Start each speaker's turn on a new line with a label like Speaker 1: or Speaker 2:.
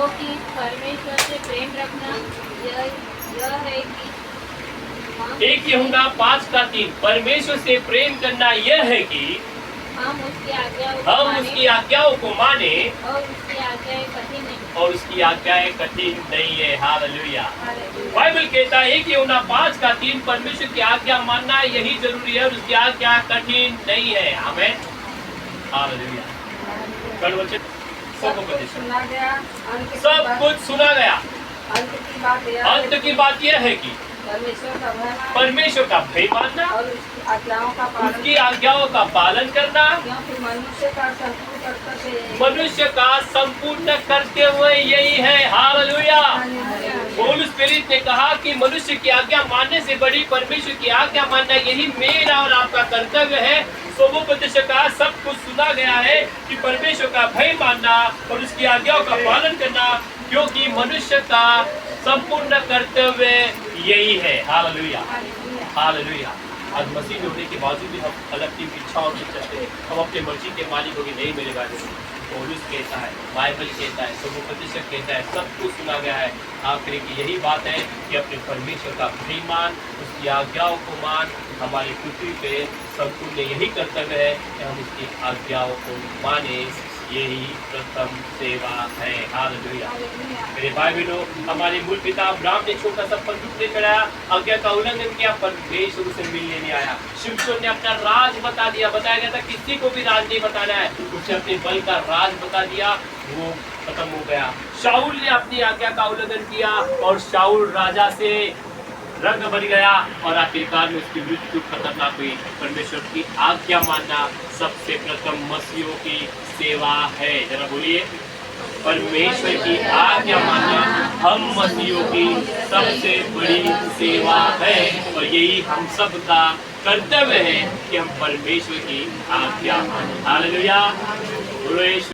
Speaker 1: कि परमेश्वर से प्रेम रखना यह है कि
Speaker 2: एक यूहन्ना 5:3 परमेश्वर से प्रेम करना यह है कि
Speaker 1: हम उसकी आज्ञाओं को माने और उसकी आज्ञाएं कठिन नहीं है। हालेलुया। बाइबल कहता है कि यूहन्ना 5:3 परमेश्वर की आज्ञा मानना यही जरूरी है और उसकी आज्ञा कठिन नहीं है। आमीन। हालेलुया। सब कुछ सुना गया। अंत की बात यह है कि परमेश्वर का भय मानना और
Speaker 2: उसकी आज्ञाओं का पालन करना
Speaker 1: क्योंकि
Speaker 2: मनुष्य का संपूर्ण करते हुए यही है। हालेलुया। पौलुस प्रेरित ने कहा कि मनुष्य की आज्ञा मानने से बड़ी परमेश्वर की आज्ञा मानना यही मेरा और आपका कर्तव्य है। सोमोपदेश का सब कुछ सुना गया है कि परमेश्वर का भय मानना और उसकी आज्ञाओं का पालन करना क्योंकि मनुष्य का संपूर्ण कर्तव्य यही है। हालेलुया। हालेलुया। आज मसीह होने के बावजूद भी हम अलग की इच्छाओं की चलते हैं। हम अपने मर्जी के मालिक होगी नहीं मेरे बारे में। पौलुस कहता है, बाइबल कहता है, सोमोपदेश कहता है, सब कुछ सुना गया है। आखिरी की यही बात है कि अपने परमेश्वर का भय मान, उसकी आज्ञाओं को मान। हमारी पृथ्वी पे संपूर्ण यही कर्तव्य है कि हम उसकी आज्ञाओं को माने। यही प्रथम सेवा है। हालेलुया। मेरे भाई बहनों, हमारे मूल पिता अब्राहम ने छोटा सा बंदूक लेकर आया, आज्ञा का उल्लंघन किया, परमेश्वर उसे मिलने नहीं आया। शिमशोन ने अपना राज बता दिया। बताया गया था किसी को भी राज नहीं बताना है, उसे अपने बल का राज बता दिया, वो खत्म हो गया। शाऊल ने अपनी आज्ञा का उल्लंघन किया और शाऊल राजा से रंग बन गया और आखिरकार में उसकी मृत्यु खतरनाक हुई। परमेश्वर की आज्ञा मानना सबसे प्रथम मसीहों की सेवा है। जरा बोलिए, परमेश्वर की आज्ञा मानना हम मसीहों की सबसे बड़ी सेवा है और यही हम सब का कर्तव्य है कि हम परमेश्वर की आज्ञा मानें। हालेलुया।